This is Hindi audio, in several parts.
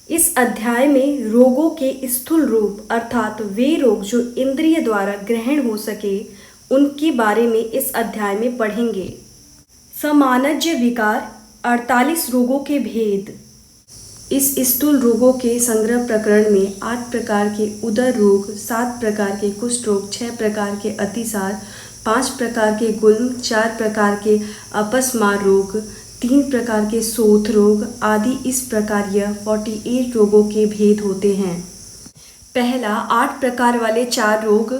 इस अध्याय में रोगों के स्थूल रूप अर्थात वे रोग जो इंद्रिय द्वारा ग्रहण हो सके उनके बारे में इस अध्याय में पढ़ेंगे। सामान्य विकार 48 रोगों के भेद। इस स्थूल रोगों के संग्रह प्रकरण में 8 प्रकार के उदर रोग, 7 प्रकार के कुष्ठ रोग, 6 प्रकार के अतिसार, 5 प्रकार के गुल्म, 4 प्रकार के अपस्मार रोग, 3 प्रकार के शोथ रोग आदि। इस प्रकार यह 48 रोगों के भेद होते हैं। पहला 8 प्रकार वाले 4 रोग।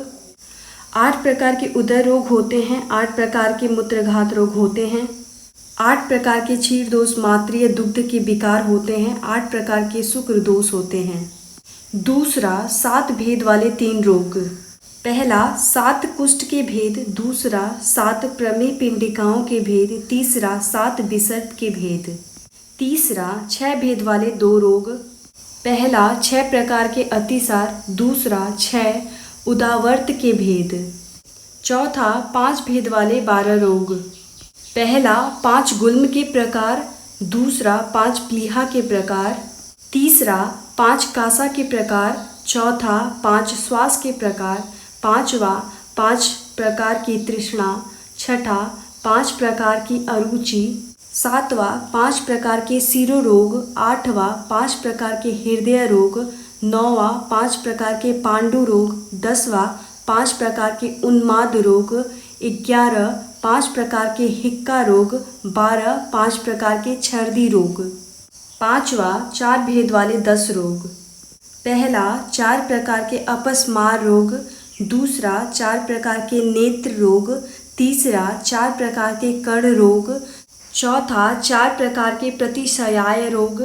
8 प्रकार के उदर रोग होते हैं, 8 प्रकार के मूत्रघात रोग होते हैं, 8 प्रकार के क्षीर दोष मात्रीय दुग्ध के विकार होते हैं, 8 प्रकार के शुक्र दोष होते हैं। दूसरा 7 भेद वाले 3 रोग। पहला 7 कुष्ठ के भेद, दूसरा 7 प्रमेह पिंडिकाओं के भेद, तीसरा 7 विसर्प के भेद। तीसरा 6 भेद वाले 2 रोग। पहला 6 प्रकार के अतिसार, दूसरा 6 उदावर्त के भेद। चौथा 5 भेद वाले 12 रोग। पहला 5 गुल्म के प्रकार, दूसरा 5 प्लीहा के प्रकार, तीसरा 5 कासा के प्रकार, चौथा 5 श्वास के प्रकार, पांचवा 5 प्रकार की तृष्णा, छठा 5 प्रकार की अरुचि, सातवां 5 प्रकार के सिरो रोग, आठवां 5 प्रकार के हृदय रोग, नौवां 5 प्रकार के पांडु रोग, 10वां 5 प्रकार के उन्माद रोग, 11 5 प्रकार के हिक्का रोग, 12 5 प्रकार के छर्दी रोग। पांचवा 4 भेद वाले 10 रोग। पहला 4 प्रकार के अपस्मार रोग, दूसरा 4 प्रकार के नेत्र रोग, तीसरा 4 प्रकार के कर्ण रोग, चौथा 4 प्रकार के प्रतिशयाय रोग,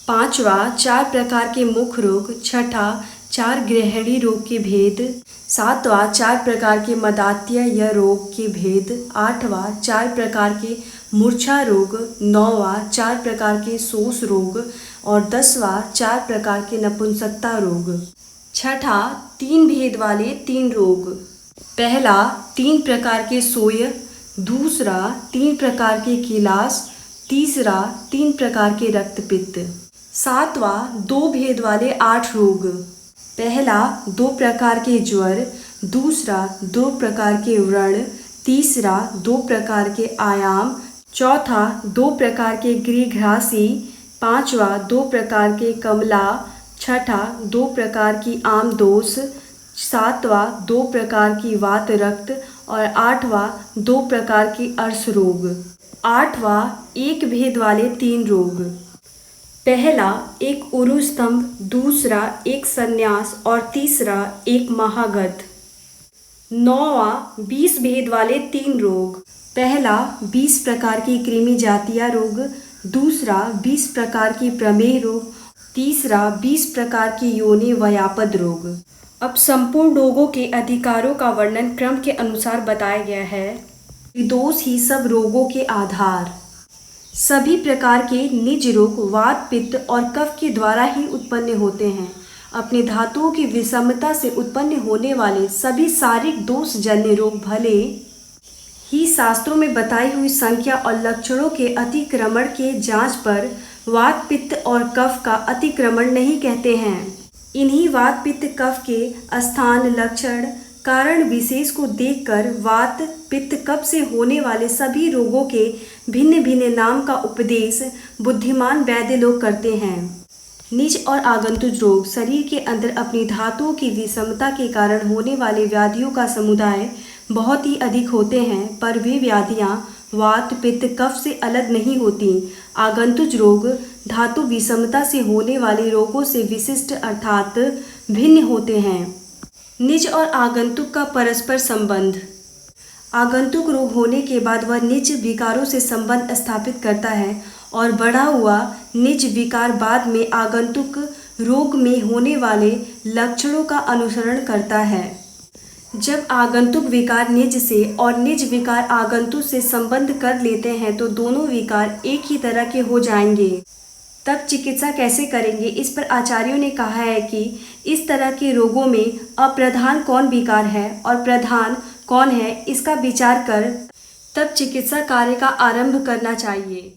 पांचवा 4 प्रकार के मुख रोग, छठा 4 गृहिणी रोग के भेद, सातवां 4 प्रकार के मदात्य रोग के भेद, आठवां 4 प्रकार के मूर्छा रोग, नौवां 4 प्रकार के शोष रोग और 10वां 4 प्रकार के नपुंसकता रोग। छठा 3 भेद वाले 3 रोग। पहला 3 प्रकार के सोय, दूसरा 3 प्रकार के किलास, तीसरा 3 प्रकार के रक्तपित्त। सातवां 2 भेद वाले 8 रोग। पहला 2 प्रकार के ज्वर, दूसरा 2 प्रकार के व्रण, तीसरा 2 प्रकार के आयाम, चौथा 2 प्रकार के गृहघ्रासी, पांचवा 2 प्रकार के कमला, छठा 2 प्रकार की आम दोष, सातवां 2 प्रकार की वात रक्त और आठवां 2 प्रकार की अर्श रोग। आठवां 1 भेद वाले 3 रोग। पहला 1 उरु स्तंभ, दूसरा 1 संन्यास और तीसरा 1 महागत। नौवां 20 भेद वाले 3 रोग। पहला 20 प्रकार की कृमि जातीय रोग, दूसरा 20 प्रकार की प्रमेह रोग, तीसरा 20 प्रकार की योनि व्यापद रोग। अब संपूर्ण रोगों के अधिकारों का वर्णन क्रम के अनुसार बताया गया है। त्रिदोष ही सब रोगों के आधार। सभी प्रकार के निज रोग वात, पित्त और कफ के द्वारा ही उत्पन्न होते हैं। अपने धातुओं की विषमता से उत्पन्न होने वाले सभी शारीरिक दोष जन्य रोग भले ही शास्त्रों में बताई हुई संख्या और लक्षणों के अतिक्रमण के जांच पर वात, पित्त और कफ का अतिक्रमण नहीं कहते हैं। इन्हीं वात, पित्त, कफ के स्थान, लक्षण, कारण विशेष को देखकर वात, पित्त, कफ से होने वाले सभी रोगों के भिन्न भिन्न नाम का उपदेश बुद्धिमान वैद्य लोग करते हैं। निज और आगंतुक रोग शरीर के अंदर अपनी धातुओं की विषमता के कारण होने वाले व्याधियों का समुदाय बहुत ही अधिक होते हैं, पर वे व्याधियाँ वात, पित्त, कफ से अलग नहीं होती। आगंतुक रोग धातु विषमता से होने वाले रोगों से विशिष्ट अर्थात भिन्न होते हैं। निज और आगंतुक का परस्पर संबंध। आगंतुक रोग होने के बाद वह निज विकारों से संबंध स्थापित करता है और बढ़ा हुआ निज विकार बाद में आगंतुक रोग में होने वाले लक्षणों का अनुसरण करता है। जब आगंतुक विकार निज से और निज विकार आगंतुक से संबंध कर लेते हैं तो दोनों विकार एक ही तरह के हो जाएंगे। तब चिकित्सा कैसे करेंगे, इस पर आचार्यों ने कहा है कि इस तरह के रोगों में अप्रधान कौन विकार है और प्रधान कौन है, इसका विचार कर तब चिकित्सा कार्य का आरंभ करना चाहिए।